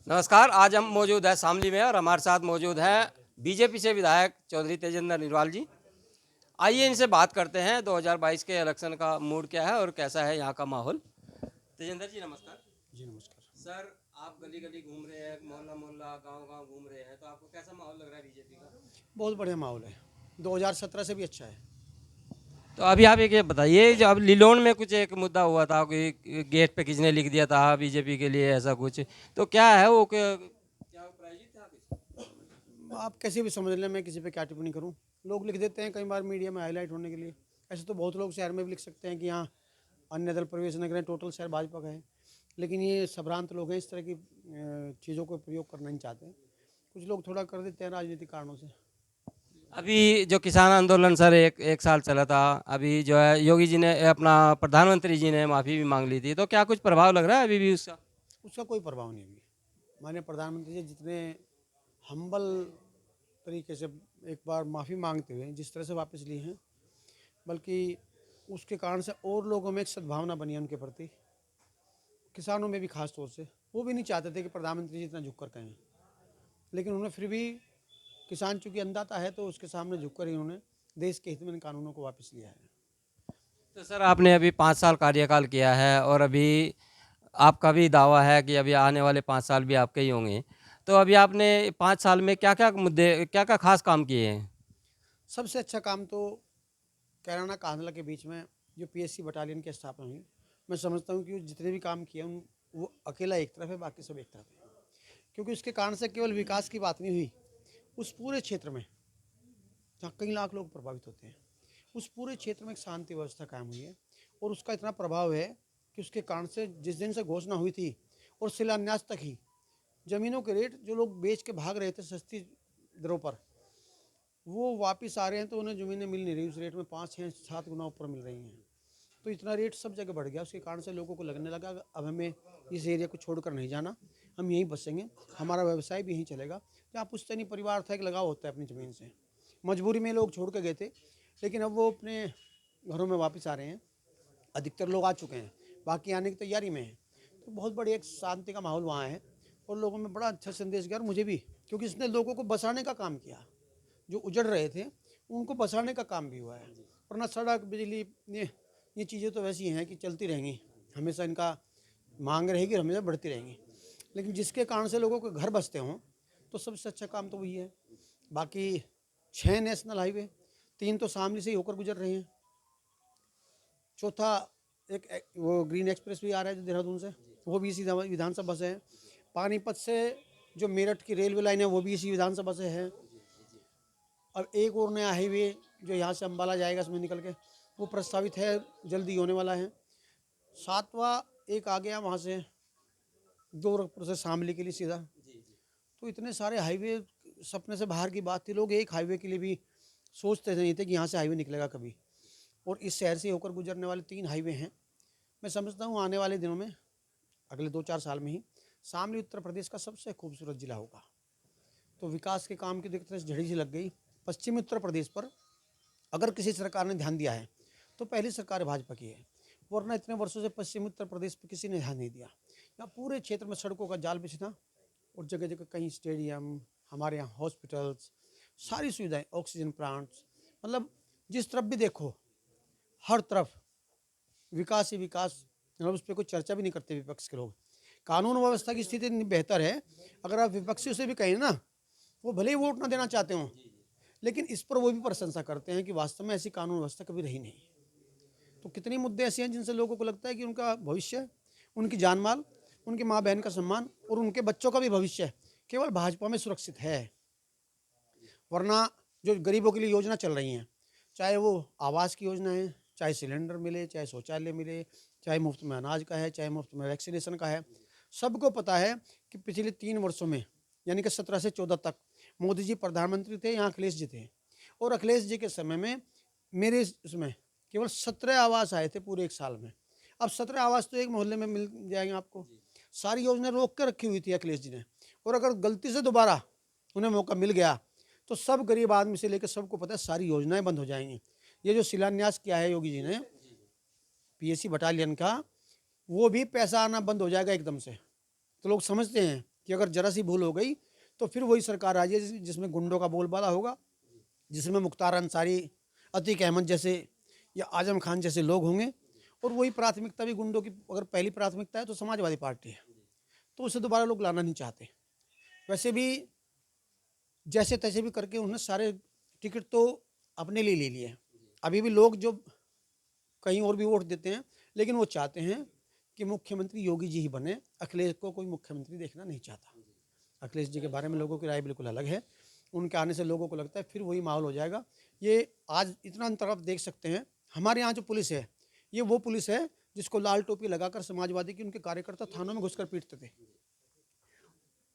नमस्कार। आज हम मौजूद है शामली में और हमारे साथ मौजूद हैं बीजेपी से विधायक चौधरी तेजेंद्र निरवाल जी। आइए इनसे बात करते हैं 2022 के इलेक्शन का मूड क्या है और कैसा है यहाँ का माहौल। तेजेंद्र जी नमस्कार। जी नमस्कार। सर, आप गली गली घूम रहे हैं, मोहल्ला मोहल्ला गांव गांव घूम रहे हैं, तो आपको कैसा माहौल लग रहा है बीजेपी का? बहुत बढ़िया माहौल है। 2017 से भी अच्छा है। तो अभी आप एक ये बताइए, जो अब लिलोन में कुछ एक मुद्दा हुआ था कि गेट पे किसी ने लिख दिया था बीजेपी के लिए ऐसा कुछ, तो क्या है वो क्या प्रायोजित था कुछ? आप कैसे भी समझ लें, मैं किसी पे क्या टिप्पणी करूं। लोग लिख देते हैं कई बार मीडिया में हाईलाइट होने के लिए। ऐसे तो बहुत लोग शहर में भी लिख सकते हैं कि यहाँ अन्य दल प्रवेश न करें, टोटल शहर भाजपा का है। लेकिन ये संभ्रांत लोग हैं, इस तरह की चीज़ों को प्रयोग करना नहीं चाहते हैं। कुछ लोग थोड़ा कर देते हैं राजनीतिक कारणों से। अभी जो किसान आंदोलन सर एक साल चला था, अभी जो है योगी जी ने अपना प्रधानमंत्री जी ने माफ़ी भी मांग ली थी, तो क्या कुछ प्रभाव लग रहा है अभी भी उसका? उसका कोई प्रभाव नहीं अभी। माननीय प्रधानमंत्री जी जितने हम्बल तरीके से एक बार माफ़ी मांगते हुए जिस तरह से वापस लिए हैं, बल्कि उसके कारण से और लोगों में एक सद्भावना बनी है उनके प्रति, किसानों में भी खास तौर से। वो भी नहीं चाहते थे कि प्रधानमंत्री जी इतना झुक कर कहें, लेकिन उन्होंने फिर भी, किसान चूंकि अन्नदाता है तो उसके सामने झुक कर ही उन्होंने देश के हित में इन कानूनों को वापस लिया है। तो सर, आपने अभी 5 साल कार्यकाल किया है और अभी आपका भी दावा है कि अभी आने वाले 5 साल भी आपके ही होंगे। तो अभी आपने 5 साल में क्या क्या मुद्दे, क्या क्या खास काम किए हैं? सबसे अच्छा काम तो कैराना कांधला के बीच में जो पीएससी बटालियन की स्थापना हुई, मैं समझता हूँ कि जितने भी काम किए वो अकेला एक तरफ है, बाकी सब एक तरफ है। क्योंकि उसके कारण से केवल विकास की बात नहीं हुई। उस पूरे क्षेत्र में जहाँ कई लाख लोग प्रभावित होते हैं, उस पूरे क्षेत्र में एक शांति व्यवस्था कायम हुई है। और उसका इतना प्रभाव है कि उसके कारण से जिस दिन से घोषणा हुई थी और शिलान्यास तक ही ज़मीनों के रेट जो लोग बेच के भाग रहे थे सस्ती दरों पर, वो वापस आ रहे हैं तो उन्हें ज़मीनें मिल नहीं रही उस रेट में, 5 6 7 गुना ऊपर मिल रही हैं। तो इतना रेट सब जगह बढ़ गया, उसके कारण से लोगों को लगने लगा अब हमें इस एरिया को छोड़कर नहीं जाना, हम यहीं बसेंगे, हमारा व्यवसाय भी यहीं चलेगा। जहाँ पुश्तैनी परिवार था, एक लगाव होता है अपनी ज़मीन से, मजबूरी में लोग छोड़ के गए थे, लेकिन अब वो अपने घरों में वापस आ रहे हैं। अधिकतर लोग आ चुके हैं, बाकी आने की तैयारी में हैं। तो बहुत बड़ी एक शांति का माहौल वहाँ है और लोगों में बड़ा अच्छा संदेश गया, और मुझे भी, क्योंकि इसने लोगों को बसाने का काम किया। जो उजड़ रहे थे उनको बसाने का काम भी हुआ है। वरना सड़क, बिजली, ये चीज़ें तो वैसी हैं कि चलती रहेंगी, हमेशा इनका मांग रहेगी, हमेशा बढ़ती रहेंगी। लेकिन जिसके कारण से लोगों के घर बसते हों, तो सबसे अच्छा काम तो वही है। बाकी 6 नेशनल हाईवे, 3 तो शामली से ही होकर गुजर रहे हैं, चौथा वो ग्रीन एक्सप्रेस भी आ रहा है जो देहरादून से, वो भी इसी विधानसभा से है। पानीपत से जो मेरठ की रेलवे लाइन है वो भी इसी विधानसभा से है। अब एक और नया हाईवे जो यहाँ से अम्बाला जाएगा, इसमें निकल के, वो प्रस्तावित है, जल्दी होने वाला है। सातवां एक आ गया वहाँ से गोरखपुर से शामली के लिए सीधा। तो इतने सारे हाईवे सपने से बाहर की बात थी। लोग एक हाईवे के लिए भी सोचते नहीं थे कि यहाँ से हाईवे निकलेगा कभी। और इस शहर से होकर गुजरने वाले 3 हाईवे हैं। मैं समझता हूँ आने वाले दिनों में, अगले 2 4 साल में ही, शामली उत्तर प्रदेश का सबसे खूबसूरत जिला होगा। तो विकास के काम की दिक्कत झड़ी सी लग गई। पश्चिमी उत्तर प्रदेश पर अगर किसी सरकार ने ध्यान दिया है तो पहली सरकार भाजपा की है, वरना इतने वर्षों से पश्चिमी उत्तर प्रदेश पर किसी ने ध्यान नहीं दिया। यहाँ पूरे क्षेत्र में सड़कों का जाल बिछा और जगह जगह कहीं स्टेडियम, हमारे यहाँ हॉस्पिटल्स, सारी सुविधाएं, ऑक्सीजन प्लांट्स, मतलब जिस तरफ भी देखो हर तरफ विकास ही विकास। मतलब उस पर कोई चर्चा भी नहीं करते विपक्ष के लोग। कानून व्यवस्था की स्थिति इतनी बेहतर है, अगर आप विपक्षियों से भी कहें ना, वो भले ही वोट ना देना चाहते हों, लेकिन इस पर वो भी प्रशंसा करते हैं कि वास्तव में ऐसी कानून व्यवस्था कभी रही नहीं। तो कितने मुद्दे ऐसे हैं जिनसे लोगों को लगता है कि उनका भविष्य, उनकी जान माल, उनकी माँ बहन का सम्मान और उनके बच्चों का भी भविष्य केवल भाजपा में सुरक्षित है। वरना जो गरीबों के लिए योजना चल रही हैं, चाहे वो आवास की योजना है, चाहे सिलेंडर मिले, चाहे शौचालय मिले, चाहे मुफ्त में अनाज का है, चाहे मुफ्त में वैक्सीनेशन का है, सबको पता है कि पिछले 3 वर्षों में, यानी कि 17 से 14 तक मोदी जी प्रधानमंत्री थे, यहाँ अखिलेश जी थे। और अखिलेश जी के समय में मेरे उसमें केवल 17 आवास आए थे पूरे एक साल में। अब 17 आवास तो एक मोहल्ले में मिल जाएंगे आपको। सारी योजना रोक कर रखी हुई थी अखिलेश जी ने, और अगर गलती से दोबारा उन्हें मौका मिल गया तो सब गरीब आदमी से लेकर सबको पता है सारी योजनाएं बंद हो जाएंगी। ये जो शिलान्यास किया है योगी जी ने पीएससी बटालियन का, वो भी पैसा आना बंद हो जाएगा एकदम से। तो लोग समझते हैं कि अगर जरा सी भूल हो गई तो फिर वही सरकार आ जाए जिसमें गुंडों का बोलबाला होगा, जिसमें मुख्तार अंसारी, अतीक अहमद जैसे या आजम खान जैसे लोग होंगे। और वही प्राथमिकता भी गुंडों की अगर पहली प्राथमिकता है तो समाजवादी पार्टी है, तो उसे दोबारा लोग लाना नहीं चाहते। वैसे भी जैसे तैसे भी करके उन्होंने सारे टिकट तो अपने लिए ले लिए। अभी भी लोग जो कहीं और भी वोट देते हैं, लेकिन वो चाहते हैं कि मुख्यमंत्री योगी जी ही बने। अखिलेश को कोई मुख्यमंत्री देखना नहीं चाहता। अखिलेश जी के बारे में लोगों की राय बिल्कुल अलग है। उनके आने से लोगों को लगता है फिर वही माहौल हो जाएगा। ये आज इतना अंतर आप देख सकते हैं। हमारे यहाँ जो पुलिस है, ये वो पुलिस है जिसको लाल टोपी लगाकर समाजवादी की उनके कार्यकर्ता थानों में घुसकर पीटते थे।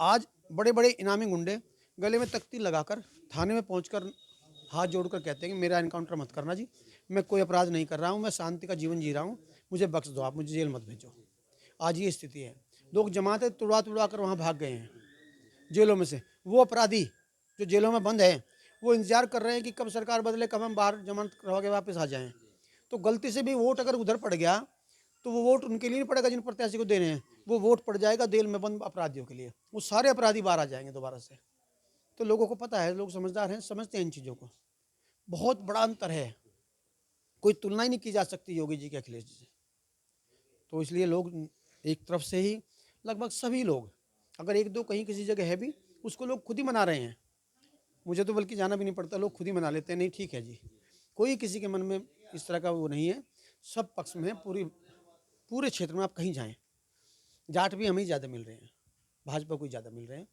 आज बड़े बड़े इनामी गुंडे गले में तख्ती लगाकर थाने में पहुंचकर हाथ जोड़कर कहते हैं कि मेरा एनकाउंटर मत करना जी, मैं कोई अपराध नहीं कर रहा हूं, मैं शांति का जीवन जी रहा हूं, मुझे बख्श दो, आप मुझे जेल मत भेजो। आज ये स्थिति है। लोग जमाते तुड़वा तुड़वा कर वहाँ भाग गए हैं जेलों में से। वो अपराधी जो जेलों में बंद है वो इंतजार कर रहे हैं कि कब सरकार बदले, कब हम बाहर जमानत करवा के वापस आ जाएं। तो गलती से भी वोट अगर उधर पड़ गया तो वो वोट उनके लिए नहीं पड़ेगा जिन प्रत्याशी को दे रहे हैं, वो वोट पड़ जाएगा जेल में बंद अपराधियों के लिए। वो सारे अपराधी बाहर आ जाएंगे दोबारा से। तो लोगों को पता है, लोग समझदार हैं, समझते हैं इन चीज़ों को। बहुत बड़ा अंतर है, कोई तुलना ही नहीं की जा सकती योगी जी के अखिलेश जी से। तो इसलिए लोग एक तरफ से ही लगभग सभी लोग, अगर एक दो कहीं किसी जगह है भी, उसको लोग खुद ही मना रहे हैं। मुझे तो बल्कि जाना भी नहीं पड़ता, लोग खुद ही मना लेते हैं, नहीं ठीक है जी। कोई किसी के मन में इस तरह का वो नहीं है, सब पक्ष में है। पूरे क्षेत्र में आप कहीं जाएं, जाट भी हमें ही ज़्यादा मिल रहे हैं, भाजपा को ही ज़्यादा मिल रहे हैं।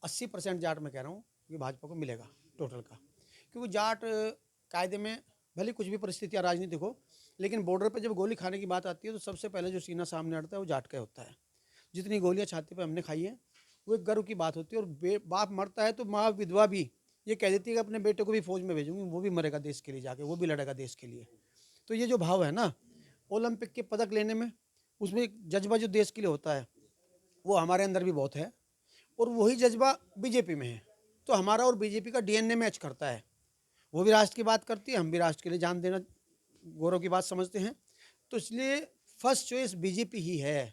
80% जाट मैं कह रहा हूँ कि भाजपा को मिलेगा टोटल का। क्योंकि जाट कायदे में भले कुछ भी परिस्थितियाँ राजनीतिक हो, लेकिन बॉर्डर पर जब गोली खाने की बात आती है तो सबसे पहले जो सीना सामने अड़ता है वो जाट का होता है। जितनी गोलियाँ छाती पर हमने खाई हैं वो एक गर्व की बात होती है। और बाप मरता है तो माँ विधवा भी ये कह देती है कि अपने बेटे को भी फौज में भेजूंगी, वो भी मरेगा देश के लिए जाके, वो भी लड़ेगा देश के लिए। तो ये जो भाव है ना ओलंपिक के पदक लेने में, उसमें एक जज्बा जो देश के लिए होता है वो हमारे अंदर भी बहुत है। और वही जज्बा बीजेपी में है। तो हमारा और बीजेपी का डीएनए मैच करता है। वो भी राष्ट्र की बात करती है, हम भी राष्ट्र के लिए जान देना गौरव की बात समझते हैं। तो इसलिए फर्स्ट चॉइस बीजेपी ही है।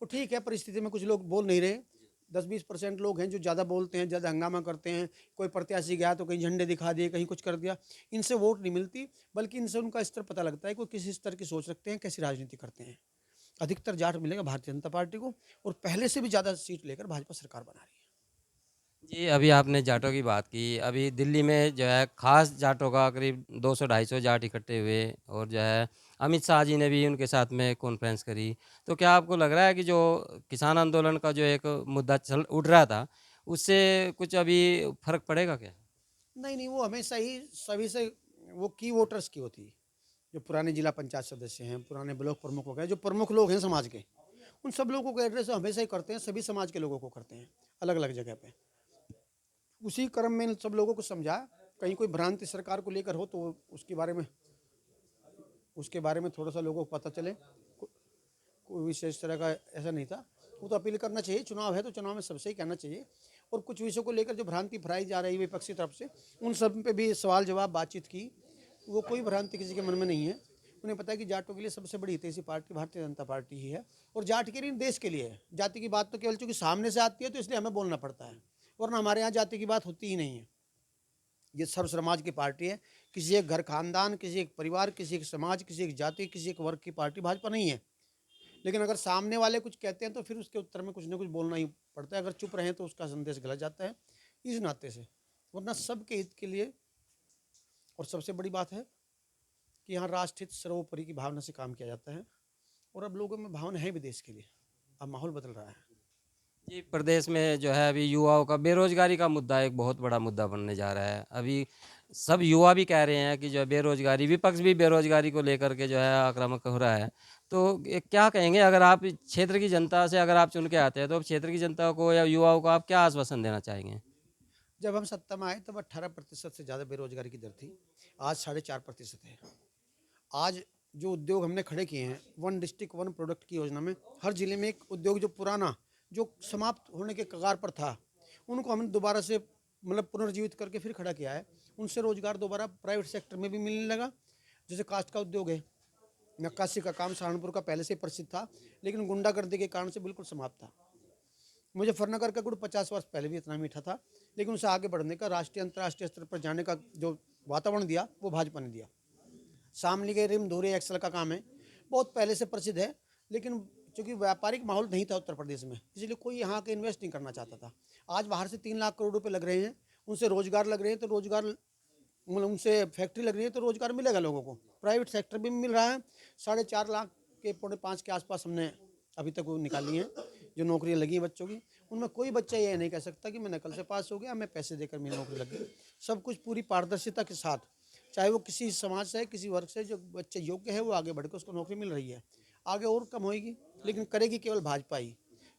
वो ठीक है, परिस्थिति में कुछ लोग बोल नहीं रहे, 10-20% लोग हैं जो ज़्यादा बोलते हैं, ज़्यादा हंगामा करते हैं। कोई प्रत्याशी गया तो कहीं झंडे दिखा दिए, कहीं कुछ कर दिया। इनसे वोट नहीं मिलती, बल्कि इनसे उनका स्तर पता लगता है कि वो किस स्तर की सोच रखते हैं, कैसी राजनीति करते हैं। अधिकतर जाट मिलेगा भारतीय जनता पार्टी को, और पहले से भी ज़्यादा सीट लेकर भाजपा सरकार बना रही है। जी, अभी आपने जाटों की बात की। अभी दिल्ली में जो है खास जाटों का करीब 200-250 जाट इकट्ठे हुए, और जो है अमित शाह जी ने भी उनके साथ में कॉन्फ्रेंस करी। तो क्या आपको लग रहा है कि जो किसान आंदोलन का जो एक मुद्दा चल उठ रहा था, उससे कुछ अभी फर्क पड़ेगा क्या? नहीं नहीं, वो हमेशा ही सभी से वो की वोटर्स की होती है। जो पुराने जिला पंचायत सदस्य हैं, पुराने ब्लॉक प्रमुख वगैरह जो प्रमुख लोग हैं समाज के, उन सब लोगों को एड्रेस हमेशा ही करते हैं, सभी समाज के लोगों को करते हैं अलग अलग जगह पे। उसी क्रम में इन सब लोगों को समझा, कहीं कोई भ्रांति सरकार को लेकर हो तो उसके बारे में थोड़ा सा लोगों को पता चले। कोई विशेष तरह का ऐसा नहीं था। वो तो अपील करना चाहिए, चुनाव है तो चुनाव में सबसे ही कहना चाहिए। और कुछ विषयों को लेकर जो भ्रांति फैलाई जा रही है विपक्षी तरफ से, उन सब पे भी सवाल जवाब बातचीत की। वो कोई भ्रांति किसी के मन में नहीं है। उन्हें पता है कि जाटों के लिए सबसे बड़ी हितैषी पार्टी भारतीय जनता पार्टी ही है। और जाट के लिए देश के लिए है। जाति की बात तो केवल चूंकि सामने से आती है तो इसलिए हमें बोलना पड़ता है, वरना हमारे यहाँ जाति की बात होती ही नहीं है। ये सर्व समाज की पार्टी है। किसी एक घर खानदान, किसी एक परिवार, किसी एक समाज, किसी एक जाति, किसी एक वर्ग की पार्टी भाजपा नहीं है। लेकिन अगर सामने वाले कुछ कहते हैं तो फिर उसके उत्तर में कुछ ना कुछ बोलना ही पड़ता है। अगर चुप रहें तो उसका संदेश गलत जाता है, इस नाते से। वरना सबके हित के लिए। और सबसे बड़ी बात है कि यहाँ राष्ट्र हित सर्वोपरि की भावना से काम किया जाता है। और अब लोगों में भावना है भी देश के लिए। अब माहौल बदल रहा है। जी, प्रदेश में जो है अभी युवाओं का बेरोजगारी का मुद्दा एक बहुत बड़ा मुद्दा बनने जा रहा है। अभी सब युवा भी कह रहे हैं कि जो है बेरोजगारी, विपक्ष भी बेरोजगारी को लेकर के जो है आक्रामक हो रहा है। तो क्या कहेंगे, अगर आप क्षेत्र की जनता से अगर आप चुन के आते हैं तो क्षेत्र की जनता को या युवाओं को आप क्या आश्वासन देना चाहेंगे? जब हम सत्ता में आए तब 18% से ज़्यादा बेरोजगारी की दर थी। आज 4.5% है। आज जो उद्योग हमने खड़े किए हैं, वन डिस्ट्रिक्ट वन प्रोडक्ट की योजना में, हर जिले में एक उद्योग जो पुराना, जो समाप्त होने के कगार पर था, उनको हमने दोबारा से मतलब पुनर्जीवित करके फिर खड़ा किया है। उनसे रोजगार दोबारा प्राइवेट सेक्टर में भी मिलने लगा। जैसे कास्ट का उद्योग है, नक्काशी का काम सहारनपुर का पहले से ही प्रसिद्ध था, लेकिन गुंडागर्दी के कारण से बिल्कुल समाप्त था। मुजफ्फरनगर का गुड़ 50 वर्ष पहले भी इतना मीठा था, लेकिन उसे आगे बढ़ने का, राष्ट्रीय अंतर्राष्ट्रीय स्तर पर जाने का जो वातावरण दिया वो भाजपा ने दिया। शामली के रिम धुरे एक्सल का काम है, बहुत पहले से प्रसिद्ध है, लेकिन चूंकि व्यापारिक माहौल नहीं था उत्तर प्रदेश में, इसलिए कोई यहाँ के इन्वेस्ट नहीं करना चाहता था। आज बाहर से 3 लाख करोड़ रुपए लग रहे हैं, उनसे रोजगार लग रहे हैं, तो रोजगार मतलब उनसे फैक्ट्री लग रही है तो रोजगार मिलेगा लोगों को, प्राइवेट सेक्टर भी मिल रहा है। 4.5 लाख के 4.5 के आसपास हमने अभी तक वो निकाली हैं जो नौकरियां लगी हैं बच्चों की। उनमें कोई बच्चा ये नहीं कह सकता कि मैं नकल से पास हो गया, मैं पैसे देकर मेरी नौकरी लग गई। सब कुछ पूरी पारदर्शिता के साथ, चाहे वो किसी समाज से, किसी वर्ग से, जो बच्चे योग्य है वो आगे बढ़ के उसको नौकरी मिल रही है। आगे और कम होएगी, लेकिन करेगी केवल भाजपा ही,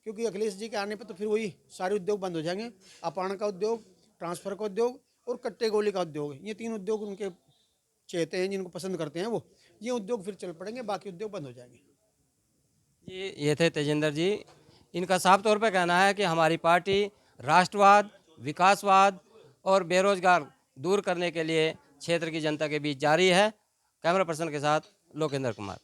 क्योंकि अखिलेश जी के आने पर तो फिर वही सारे उद्योग बंद हो जाएंगे। अपारण का उद्योग, ट्रांसफ़र का उद्योग और कट्टे गोली का उद्योग, ये 3 उद्योग उनके चहेते हैं, जिनको पसंद करते हैं वो, ये उद्योग फिर चल पड़ेंगे, बाकी उद्योग बंद हो जाएंगे। ये थे तेजेंद्र जी। इनका साफ तौर पे कहना है कि हमारी पार्टी राष्ट्रवाद, विकासवाद और बेरोजगार दूर करने के लिए क्षेत्र की जनता के बीच जारी है। कैमरा पर्सन के साथ लोकेंद्र कुमार।